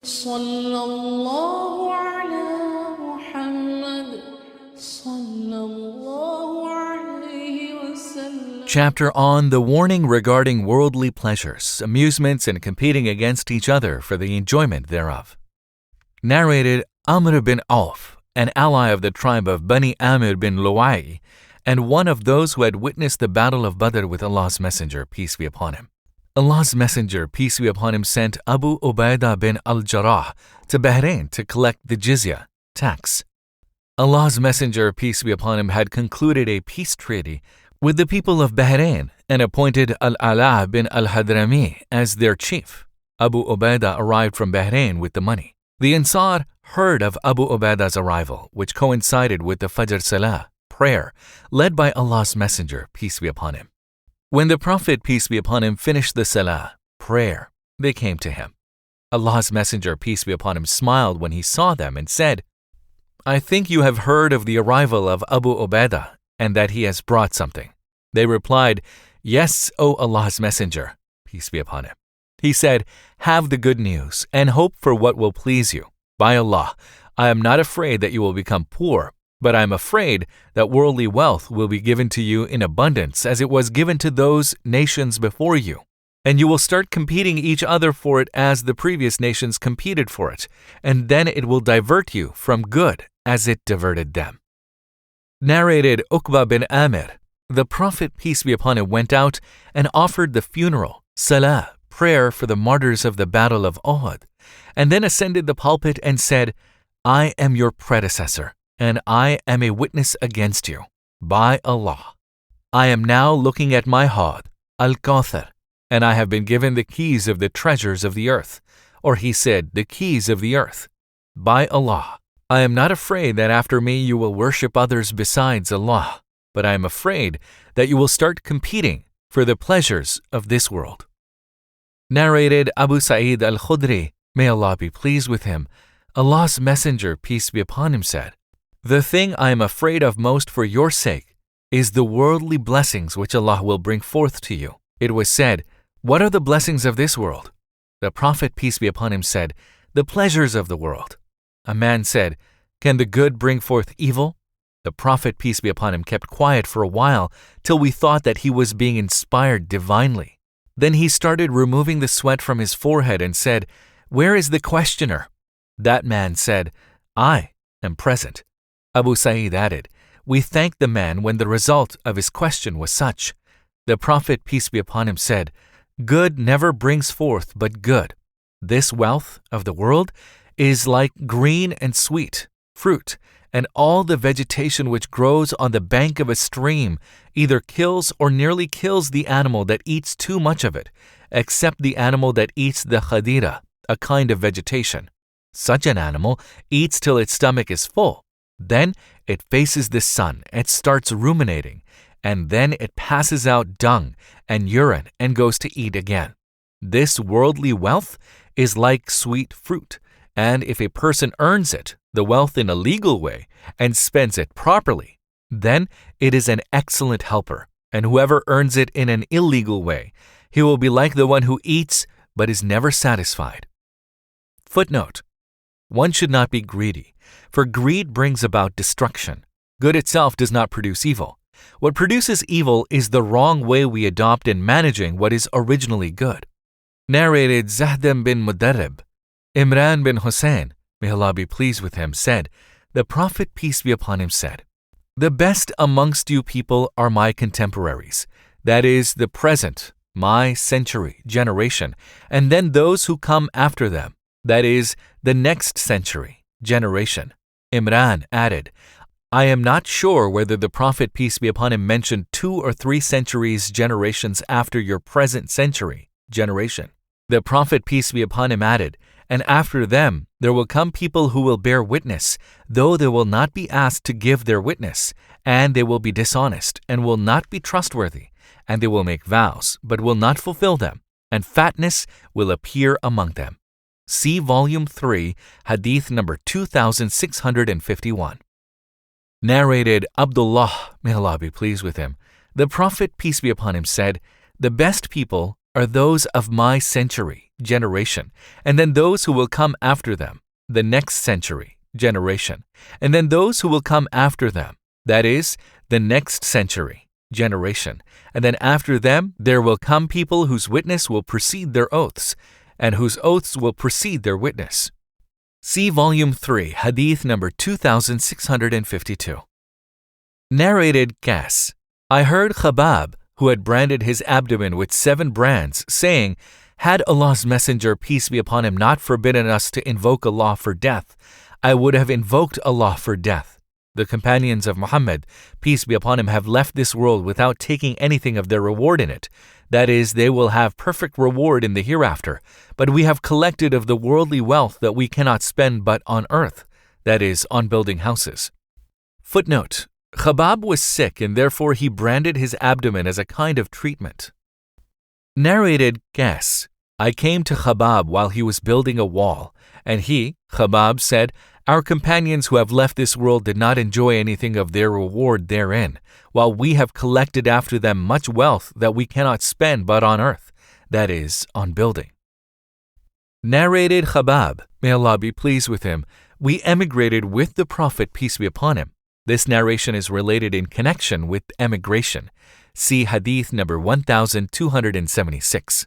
صلى الله على محمد صلى الله عليه وسلم. Chapter on the warning regarding worldly pleasures, amusements, and competing against each other for the enjoyment thereof. Narrated Amr bin Auf, an ally of the tribe of Bani Amir bin Lu'ay, and one of those who had witnessed the battle of Badr with Allah's Messenger, peace be upon him. Allah's Messenger, peace be upon him, sent Abu Ubaidah bin al-Jarrah to Bahrain to collect the jizya, tax. Allah's Messenger, peace be upon him, had concluded a peace treaty with the people of Bahrain and appointed Al-Ala bin al-Hadrami as their chief. Abu Ubaidah arrived from Bahrain with the money. The Ansar heard of Abu Ubaidah's arrival, which coincided with the Fajr Salah, prayer, led by Allah's Messenger, peace be upon him. When the Prophet, peace be upon him, finished the Salah, prayer, they came to him. Allah's Messenger, peace be upon him, smiled when he saw them and said, "I think you have heard of the arrival of Abu Ubaidah and that he has brought something." They replied, "Yes, O Allah's Messenger, peace be upon him." He said, "Have the good news and hope for what will please you. By Allah, I am not afraid that you will become poor, but I am afraid that worldly wealth will be given to you in abundance as it was given to those nations before you, and you will start competing each other for it as the previous nations competed for it, and then it will divert you from good as it diverted them." Narrated Uqba bin Amir, the Prophet, peace be upon him, went out and offered the funeral, salah, prayer for the martyrs of the Battle of Uhud, and then ascended the pulpit and said, "I am your predecessor, and I am a witness against you. By Allah, I am now looking at my Haud, Al-Kawthar, and I have been given the keys of the treasures of the earth," or he said, "the keys of the earth. By Allah, I am not afraid that after me you will worship others besides Allah, but I am afraid that you will start competing for the pleasures of this world." Narrated Abu Sa'id al-Khudri, may Allah be pleased with him, Allah's Messenger, peace be upon him, said, "The thing I am afraid of most for your sake is the worldly blessings which Allah will bring forth to you." It was said, "What are the blessings of this world?" The Prophet, peace be upon him, said, "The pleasures of the world." A man said, "Can the good bring forth evil?" The Prophet, peace be upon him, kept quiet for a while till we thought that he was being inspired divinely. Then he started removing the sweat from his forehead and said, "Where is the questioner?" That man said, "I am present." Abu Sa'id added, "We thanked the man when the result of his question was such." The Prophet, peace be upon him, said, "Good never brings forth but good. This wealth of the world is like green and sweet fruit, and all the vegetation which grows on the bank of a stream either kills or nearly kills the animal that eats too much of it, except the animal that eats the khadira, a kind of vegetation. Such an animal eats till its stomach is full. Then it faces the sun and starts ruminating, and then it passes out dung and urine and goes to eat again. This worldly wealth is like sweet fruit, and if a person earns it, the wealth in a legal way, and spends it properly, then it is an excellent helper, and whoever earns it in an illegal way, he will be like the one who eats but is never satisfied." Footnote: One should not be greedy, for greed brings about destruction. Good itself does not produce evil. What produces evil is the wrong way we adopt in managing what is originally good. Narrated Zahdam bin Mudarrib, Imran bin Hussein, may Allah be pleased with him, said, the Prophet, peace be upon him, said, "The best amongst you people are my contemporaries, that is, the present, my century, generation, and then those who come after them, that is, the next century, generation." Imran added, "I am not sure whether the Prophet, peace be upon him, mentioned 2 or 3 centuries generations after your present century, generation." The Prophet, peace be upon him, added, "And after them there will come people who will bear witness, though they will not be asked to give their witness, and they will be dishonest and will not be trustworthy, and they will make vows but will not fulfill them, and fatness will appear among them." See Volume 3, Hadith number 2651. Narrated Abdullah, may Allah be pleased with him, the Prophet, peace be upon him, said, "The best people are those of my century, generation, and then those who will come after them, the next century, generation, and then those who will come after them, that is, the next century, generation, and then after them there will come people whose witness will precede their oaths, and whose oaths will precede their witness. See Volume 3, Hadith number 2652. Narrated Qas. I heard Khabab, who had branded his abdomen with 7 brands, saying, "Had Allah's Messenger, peace be upon him, not forbidden us to invoke Allah for death, I would have invoked Allah for death. The companions of Muhammad, peace be upon him, have left this world without taking anything of their reward in it. That is, they will have perfect reward in the hereafter. But we have collected of the worldly wealth that we cannot spend but on earth, that is, on building houses." Footnote: Khabab was sick and therefore he branded his abdomen as a kind of treatment. Narrated Qas. I came to Khabab while he was building a wall, and he, Khabab, said, "Our companions who have left this world did not enjoy anything of their reward therein, while we have collected after them much wealth that we cannot spend but on earth, that is, on building." Narrated Khabab, may Allah be pleased with him, we emigrated with the Prophet, peace be upon him. This narration is related in connection with emigration. See Hadith number 1276.